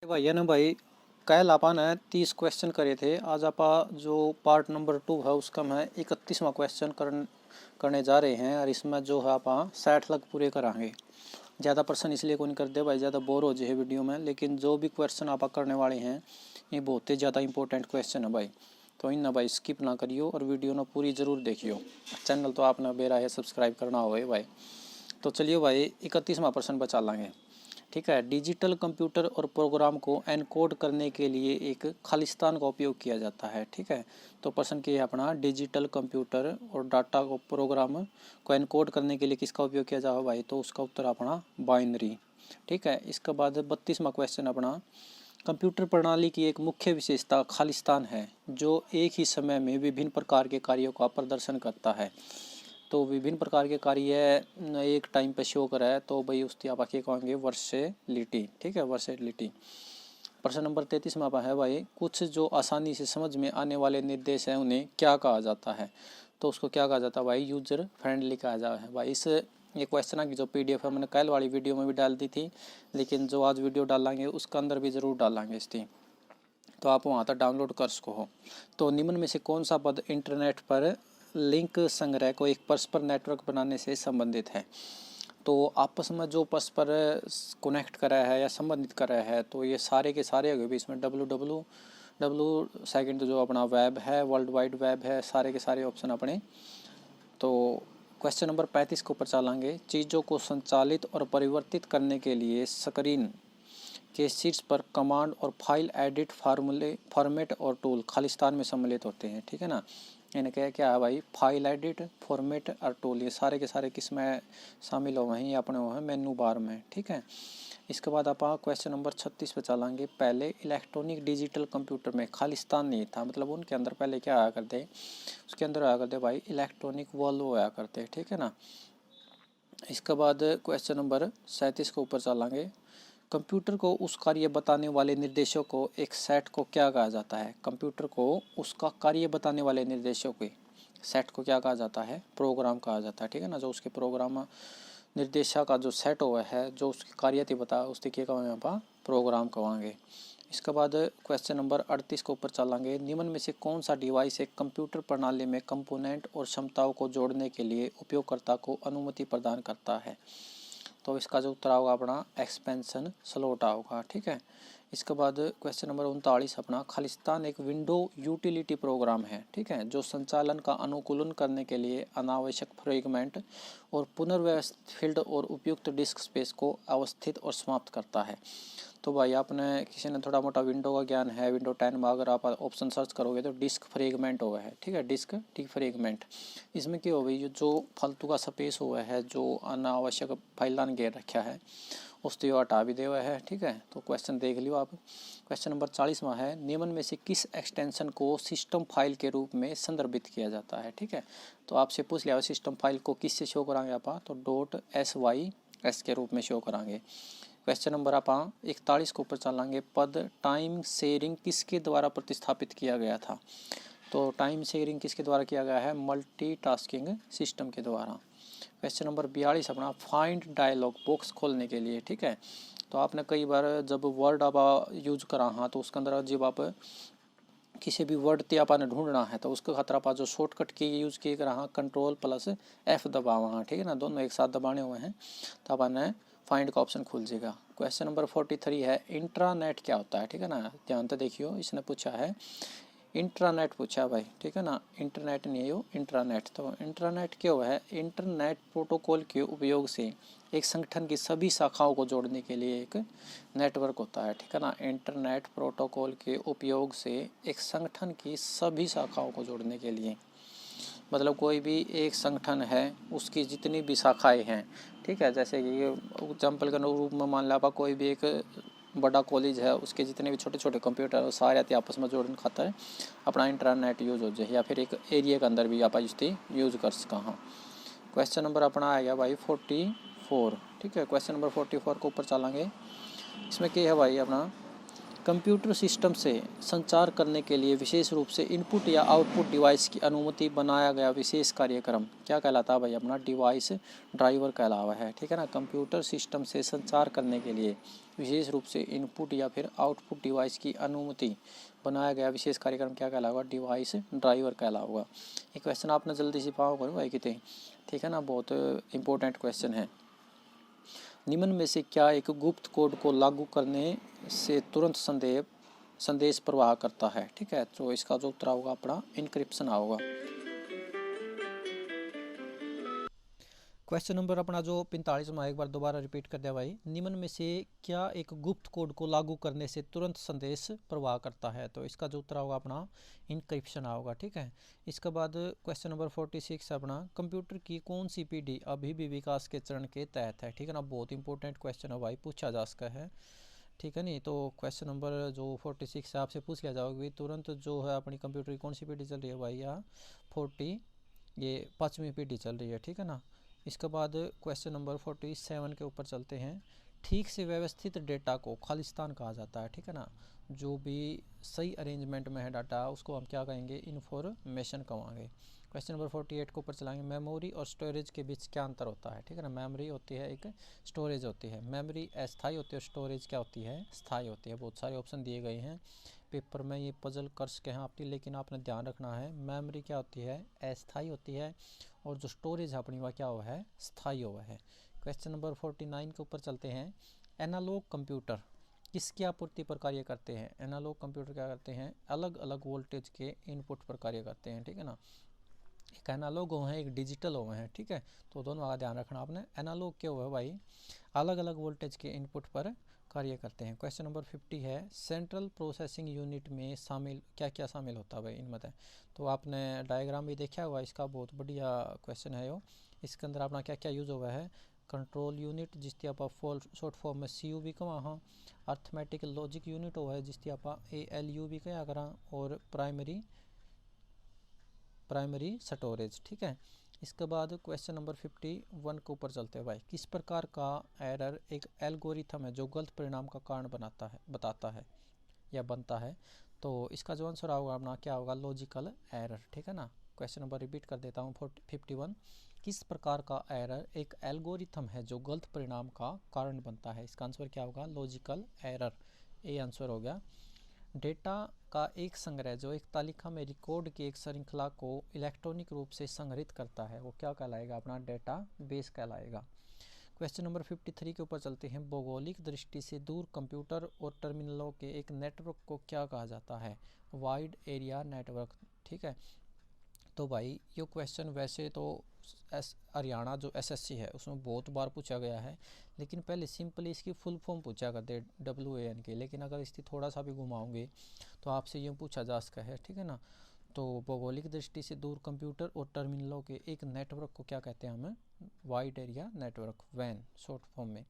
भाई है ना भाई। कल आपा ने 30 क्वेश्चन करे थे। आज आपा जो पार्ट नंबर 2 है उसका मैं 31वां क्वेश्चन करने जा रहे हैं। और इसमें जो है आपा 60 लाख पूरे कराएंगे। ज़्यादा प्रश्न इसलिए कौन कर दे भाई, ज़्यादा बोर हो जाए वीडियो में। लेकिन जो भी क्वेश्चन आपा करने वाले हैं ये बहुत ही ज़्यादा इंपॉर्टेंट क्वेश्चन है भाई। तो इन ना भाई स्किप ना करियो और वीडियो ना पूरी ज़रूर देखियो। चैनल तो आपने बेरा है सब्सक्राइब करना होगा भाई। तो चलिए भाई 31वां प्रश्न बचा लेंगे। ठीक है। डिजिटल कंप्यूटर और प्रोग्राम को एनकोड करने के लिए एक खालिस्तान का उपयोग किया जाता है। ठीक है। तो प्रश्न की है अपना, डिजिटल कंप्यूटर और डाटा को प्रोग्राम को एनकोड करने के लिए किसका उपयोग किया जाएगा भाई? तो उसका उत्तर अपना बाइनरी। ठीक है। इसके बाद 32वां क्वेश्चन अपना, कंप्यूटर प्रणाली की एक मुख्य विशेषता खालिस्तान है जो एक ही समय में विभिन्न प्रकार के कार्यों का प्रदर्शन करता है। तो विभिन्न प्रकार के कार्य एक टाइम पे शो करा है तो भाई उसकी आप आगे कहेंगे वर्सेलिटी। ठीक है, वर्सेलिटी। प्रश्न नंबर 33 में आपका है भाई, कुछ जो आसानी से समझ में आने वाले निर्देश हैं उन्हें क्या कहा जाता है? तो उसको क्या कहा जाता है भाई? यूजर फ्रेंडली कहा जाता है भाई। इस ये क्वेश्चन की जो PDF है मैंने कल वाली वीडियो में भी डाल दी थी, लेकिन जो आज वीडियो डालेंगे उसके अंदर भी ज़रूर डालेंगे इसकी, तो आप वहाँ तक डाउनलोड कर सको हो। तो निम्न में से कौन सा पद इंटरनेट पर लिंक संग्रह को एक परस्पर नेटवर्क बनाने से संबंधित है? तो आपस में जो परस्पर कनेक्ट करा है या संबंधित करा है तो ये सारे के सारे हो गए। इसमें डब्ल्यू सेकंड जो अपना वेब है, वर्ल्ड वाइड वेब है, सारे के सारे ऑप्शन अपने। तो क्वेश्चन नंबर 35 के ऊपर चलेंगे। चीज़ों को संचालित और परिवर्तित करने के लिए स्क्रीन के शीर्ष पर कमांड और फाइल एडिट फॉर्मेट और टूल खालिस्तान में सम्मिलित होते हैं। ठीक है ना। इन्हें क्या है भाई? फाइल एडिट, फॉर्मेट और टूल, ये सारे के सारे किस में शामिल हो हैं? ये अपने हो हैं मेनू बार में। ठीक है। इसके बाद आप क्वेश्चन नंबर 36 पे चलेंगे। पहले इलेक्ट्रॉनिक डिजिटल कंप्यूटर में खालिस्तान नहीं था, मतलब उनके अंदर पहले क्या आया करते? उसके अंदर आया करते भाई इलेक्ट्रॉनिक वॉल्व आया करते। ठीक है ना। इसके बाद क्वेश्चन नंबर 37 के ऊपर चलेंगे। कंप्यूटर को उस कार्य बताने वाले निर्देशों को एक सेट को क्या कहा जाता है? कंप्यूटर को उसका कार्य बताने वाले निर्देशों के सेट को क्या कहा जाता है? प्रोग्राम कहा जाता है। ठीक है ना। जो उसके प्रोग्राम निर्देशा का जो सेट हुआ है, जो उसकी कार्य थी बता, उसके क्या कहेंगे आप? प्रोग्राम कहेंगे। इसके बाद क्वेश्चन नंबर 38 के ऊपर चलेंगे। निम्न में से कौन सा डिवाइस एक कंप्यूटर प्रणाली में कंपोनेंट और क्षमताओं को जोड़ने के लिए उपयोगकर्ता को अनुमति प्रदान करता है? तो इसका जो उत्तर होगा अपना एक्सपेंशन स्लॉट होगा। ठीक है। इसके बाद क्वेश्चन नंबर 39 अपना, खालिस्तान एक विंडो यूटिलिटी प्रोग्राम है। ठीक है, जो संचालन का अनुकूलन करने के लिए अनावश्यक फ्रेगमेंट और पुनर्व्यवस्थित फील्ड और उपयुक्त डिस्क स्पेस को अवस्थित और समाप्त करता है। तो भाई आपने किसी ने थोड़ा मोटा विंडो का ज्ञान है, विंडो 10 में अगर आप ऑप्शन सर्च करोगे तो डिस्क फ्रेगमेंट हुआ है। ठीक है, डिस्क टी फ्रेगमेंट। इसमें क्या हो गई, जो फालतू का स्पेस हुआ है, जो अनावश्यक फाइलान घेर रखा है, उसको हटा भी दे हुआ है। ठीक है। तो क्वेश्चन देख लियो आप। क्वेश्चन नंबर 40 में है, निम्न में से किस एक्सटेंशन को सिस्टम फाइल के रूप में संदर्भित किया जाता है? ठीक है। तो आपसे पूछ लिया सिस्टम फाइल को किससे शो कराएंगे आप? तो .sys के रूप में शो कराएंगे। क्वेश्चन नंबर आप 41 के ऊपर चलेंगे। पद टाइम शेयरिंग किसके द्वारा प्रतिस्थापित किया गया था? तो टाइम शेयरिंग किसके द्वारा किया गया है? मल्टीटास्किंग सिस्टम के द्वारा। क्वेश्चन नंबर 42 अपना, फाइंड डायलॉग बॉक्स खोलने के लिए। ठीक है। तो आपने कई बार जब वर्ड आप यूज करा हाँ तो उसके अंदर जब आप किसी भी वर्ड ते आपने ढूंढना है तो उसके खातर आप जो शॉर्टकट की यूज़ किए करा हाँ Ctrl+F दबावा हाँ। ठीक है ना, दोनों एक साथ दबाने हुए हैं तो आपने फाइंड का ऑप्शन खुल जाएगा। क्वेश्चन नंबर 43 है, इंट्रानेट क्या होता है? ठीक है ना, ध्यान से देखियो। इसने पूछा है इंट्रानेट पूछा भाई। ठीक है ना, इंटरनेट नहीं है वो, इंट्रानेट। तो इंटरनेट क्या हुआ है? इंटरनेट प्रोटोकॉल के उपयोग से एक संगठन की सभी शाखाओं को जोड़ने के लिए एक नेटवर्क होता है। ठीक है ना, इंटरनेट प्रोटोकॉल के उपयोग से एक संगठन की सभी शाखाओं को जोड़ने के लिए, मतलब कोई भी एक संगठन है उसकी जितनी भी शाखाएं हैं। ठीक है, जैसे कि एग्जाम्पल के रूप में मान लो आप कोई भी एक बड़ा कॉलेज है, उसके जितने भी छोटे छोटे कंप्यूटर सारे आपस में जोड़ने खातर अपना इंटरनेट यूज़ हो जाए, या फिर एक एरिया के अंदर भी आप इसकी यूज़ कर सका। हाँ। क्वेश्चन नंबर अपना आ गया भाई 44। ठीक है, क्वेश्चन नंबर 44 के ऊपर चलेंगे। इसमें क्या है भाई अपना, कंप्यूटर सिस्टम से संचार करने के लिए विशेष रूप से इनपुट या आउटपुट डिवाइस की अनुमति बनाया गया विशेष कार्यक्रम क्या कहलाता है भाई? अपना डिवाइस ड्राइवर कहलावा है, ठीक है ना। कंप्यूटर सिस्टम से संचार करने के लिए विशेष रूप से इनपुट या फिर आउटपुट डिवाइस की अनुमति बनाया गया विशेष कार्यक्रम क्या कहलावा? डिवाइस ड्राइवर कहलावा। ये क्वेश्चन आपने जल्दी से पाओ करो भाई कितने, ठीक है ना, बहुत इंपॉर्टेंट क्वेश्चन है। निम्न में से क्या एक गुप्त कोड को लागू करने से तुरंत संदेश प्रवाह करता है? ठीक है, तो इसका जो उत्तर होगा अपना इनक्रिप्शन होगा। क्वेश्चन नंबर अपना जो 45 में एक बार दोबारा रिपीट कर दिया भाई। निम्न में से क्या एक गुप्त कोड को लागू करने से तुरंत संदेश प्रवाह करता है? तो इसका जो उत्तर होगा अपना इनक्रिप्शन होगा, ठीक है। इसके बाद क्वेश्चन नंबर 46 अपना कंप्यूटर की कौन सी पीढ़ी अभी भी विकास के चरण के तहत है? ठीक है ना, बहुत इंपॉर्टेंट क्वेश्चन है भाई, पूछा जा सकता है, ठीक है नहीं। तो क्वेश्चन नंबर जो 46 है आपसे पूछ लिया जाओगे तुरंत, जो है अपनी कंप्यूटर की कौन सी पीढ़ी चल रही है भाई? या 5वीं पीढ़ी चल रही है, ठीक है ना। इसके बाद क्वेश्चन नंबर 47 के ऊपर चलते हैं। ठीक से व्यवस्थित डेटा को खालिस्तान कहा जाता है, ठीक है ना। जो भी सही अरेंजमेंट में है डाटा उसको हम क्या कहेंगे? इन्फॉर्मेशन कहेंगे। क्वेश्चन नंबर 48 के ऊपर चलाएंगे। मेमोरी और स्टोरेज के बीच क्या अंतर होता है? ठीक है ना, मेमोरी होती है एक, स्टोरेज होती है। मेमोरी अस्थायी होती है, स्टोरेज क्या होती है? स्थायी होती है। बहुत सारे ऑप्शन दिए गए हैं पेपर में, ये पजल कर सके हैं आपकी, लेकिन आपने ध्यान रखना है मेमोरी क्या होती है? अस्थायी होती है, और जो स्टोरेज है अपनी वह क्या हुआ है? स्थायी हुआ है। क्वेश्चन नंबर 49 के ऊपर चलते हैं। एनालॉग कंप्यूटर किसकी आपूर्ति पर कार्य करते हैं? एनालॉग कंप्यूटर क्या करते हैं? अलग अलग वोल्टेज के इनपुट पर कार्य करते हैं, ठीक है ना। एक एनालॉग हो है, एक डिजिटल हो है, ठीक है। तो दोनों का ध्यान रखना आपने। एनालॉग क्या हुआ है भाई? अलग अलग वोल्टेज के इनपुट पर कार्य करते हैं। क्वेश्चन नंबर 50 है। सेंट्रल प्रोसेसिंग यूनिट में शामिल क्या क्या शामिल होता है भाई? इनमें तो आपने डायग्राम भी देखा हुआ इसका, बहुत बढ़िया क्वेश्चन है यो। इसके अंदर अपना क्या क्या यूज हुआ है? कंट्रोल यूनिट जिसकी आप शॉर्ट फॉर्म में CU भी कहा हाँ। अर्थमेटिक लॉजिक यूनिट हुआ है जिसकी आप ALU भी कहा करा, और प्राइमरी स्टोरेज, ठीक है। इसके बाद क्वेश्चन नंबर 51 के ऊपर चलते हैं भाई। किस प्रकार का एरर एक एल्गोरिथम है जो गलत परिणाम का कारण बताता है या बनता है? तो इसका जो आंसर होगा अपना क्या होगा? लॉजिकल एरर, ठीक है ना। क्वेश्चन नंबर रिपीट कर देता हूँ 51। किस प्रकार का एरर एक एल्गोरिथम है जो गलत परिणाम का कारण बनता है? इसका आंसर क्या होगा? लॉजिकल एरर, ये आंसर हो गया। डेटा का एक संग्रह जो एक तालिका में रिकॉर्ड की एक श्रृंखला को इलेक्ट्रॉनिक रूप से संग्रहित करता है वो क्या कहलाएगा? अपना डेटा बेस कहलाएगा। क्वेश्चन नंबर 53 के ऊपर चलते हैं। भौगोलिक दृष्टि से दूर कंप्यूटर और टर्मिनलों के एक नेटवर्क को क्या कहा जाता है? वाइड एरिया नेटवर्क, ठीक है। तो भाई ये क्वेश्चन वैसे तो हरियाणा जो SSC है उसमें बहुत बार पूछा गया है, लेकिन पहले सिंपली इसकी फुल फॉर्म पूछा करते WAN की, लेकिन अगर इसकी थोड़ा सा भी घुमाओगे तो आपसे ये पूछा जा सकता है, ठीक है ना। तो भौगोलिक दृष्टि से दूर कंप्यूटर और टर्मिनलों के एक नेटवर्क को क्या कहते हैं? हमें wide area network, WAN short form में।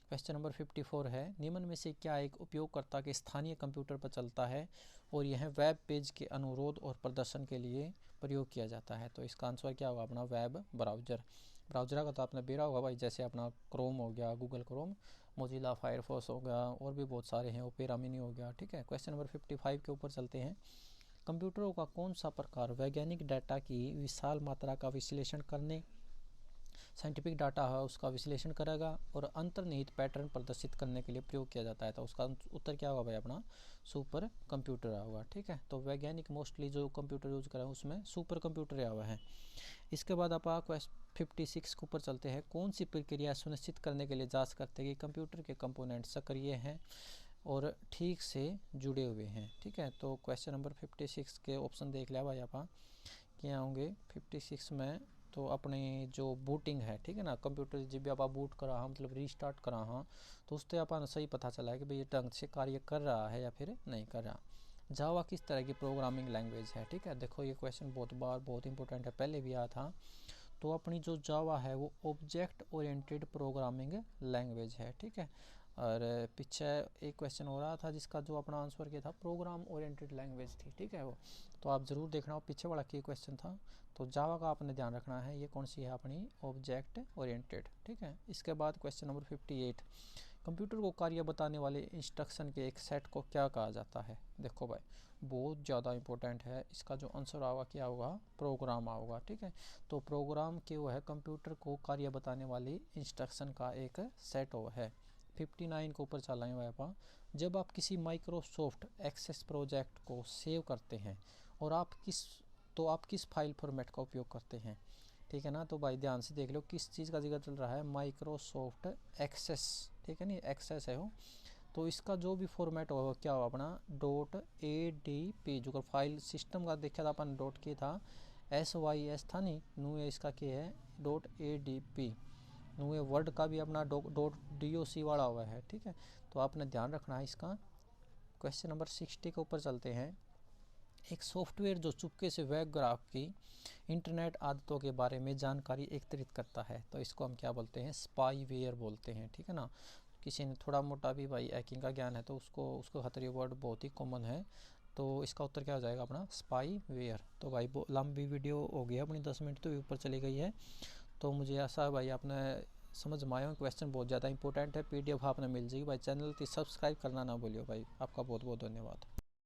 क्वेश्चन नंबर 54 है। निम्न में से क्या एक उपयोगकर्ता के स्थानीय कंप्यूटर पर चलता है और यह वेब पेज के अनुरोध और प्रदर्शन के लिए प्रयोग किया जाता है? तो इसका आंसर क्या होगा? अपना वेब ब्राउज़र। ब्राउज़र का तो आपने बेरा होगा भाई, जैसे अपना क्रोम हो गया, गूगल क्रोम, मोजिला फायरफॉक्स हो गया, और भी बहुत सारे हैं, ओपेरा मिनी हो गया, ठीक है। क्वेश्चन नंबर 55 के ऊपर चलते हैं। कंप्यूटरों का कौन सा प्रकार वैज्ञानिक डाटा की विशाल मात्रा का विश्लेषण करने, साइंटिफिक डाटा है उसका विश्लेषण करेगा और अंतर्निहित पैटर्न प्रदर्शित करने के लिए प्रयोग किया जाता है? तो उसका उत्तर क्या होगा भाई? अपना सुपर कंप्यूटर होगा, ठीक है। तो वैज्ञानिक मोस्टली जो कंप्यूटर यूज करें उसमें सुपर कंप्यूटर हुआ है। इसके बाद आप 56 के ऊपर चलते हैं। कौन सी प्रक्रिया सुनिश्चित करने के लिए जांच करते हैं कि कंप्यूटर के कंपोनेंट सक्रिय हैं और ठीक से जुड़े हुए हैं? ठीक है, तो क्वेश्चन नंबर 56 के ऑप्शन देख लिया भाई आप क्या होंगे 56 में। तो अपने जो बूटिंग है, ठीक है ना, कंप्यूटर जब भी आप बूट करा हाँ, मतलब रीस्टार्ट करा हाँ, तो उससे अपन सही पता चला है कि भाई ये ढंग से कार्य कर रहा है या फिर नहीं कर रहा। जावा किस तरह की प्रोग्रामिंग लैंग्वेज है? ठीक है, देखो ये क्वेश्चन बहुत इंपॉर्टेंट है, पहले भी आया था। तो अपनी जो जावा है वो ऑब्जेक्ट ओरिएंटेड प्रोग्रामिंग लैंग्वेज है, ठीक है। और पीछे एक क्वेश्चन हो रहा था जिसका जो अपना आंसर किया था प्रोग्राम ओरिएंटेड लैंग्वेज थी, ठीक है वो, तो आप ज़रूर देखना हो पीछे वाला की क्वेश्चन था। तो जावा का आपने ध्यान रखना है, ये कौन सी है? अपनी ऑब्जेक्ट ओरिएंटेड, ठीक है। इसके बाद क्वेश्चन नंबर 58। कंप्यूटर को कार्य बताने वाले इंस्ट्रक्शन के एक सेट को क्या कहा जाता है? देखो भाई, बहुत ज़्यादा इंपॉर्टेंट है। इसका जो आंसर आएगा क्या होगा? प्रोग्राम आएगा। ठीक है, तो प्रोग्राम क्या है? कंप्यूटर को कार्य बताने वाली इंस्ट्रक्शन का एक सेट है। 59 के ऊपर चलाएं हुआ आप। जब आप किसी माइक्रोसॉफ्ट एक्सेस प्रोजेक्ट को सेव करते हैं और आप किस फाइल फॉर्मेट का उपयोग करते हैं? ठीक है ना, तो भाई ध्यान से देख लो किस चीज़ का जिक्र चल रहा है, माइक्रोसॉफ्ट एक्सेस। ठीक है, नहीं एक्सेस है वो, तो इसका जो भी फॉर्मेट होगा क्या होगा अपना .adp। जो फाइल सिस्टम का देखा था अपन डॉट के था, SYS था नहीं, नू इसका क्या है .adp। नू वर्ड का भी अपना .doc वाला हुआ है। ठीक है, तो आपने ध्यान रखना है इसका। क्वेश्चन नंबर 60 के ऊपर चलते हैं। एक सॉफ्टवेयर जो चुपके से वेब ग्राहक की इंटरनेट आदतों के बारे में जानकारी एकत्रित करता है, तो इसको हम क्या बोलते हैं? स्पाईवेयर बोलते हैं। ठीक है ना, किसी ने थोड़ा मोटा भी भाई हैकिंग का ज्ञान है तो उसको खातिर ये वर्ड बहुत ही कॉमन है। तो इसका उत्तर क्या हो जाएगा अपना? स्पाईवेयर। तो भाई लंबी वीडियो हो गई अपनी 10 मिनट तो ऊपर चली गई है। तो मुझे ऐसा है भाई आपने समझ में आया। क्वेश्चन बहुत ज़्यादा इंपॉर्टेंट है। PDF आपने मिल जाएगी भाई। चैनल की सब्सक्राइब करना ना भूलियो भाई। आपका बहुत बहुत धन्यवाद।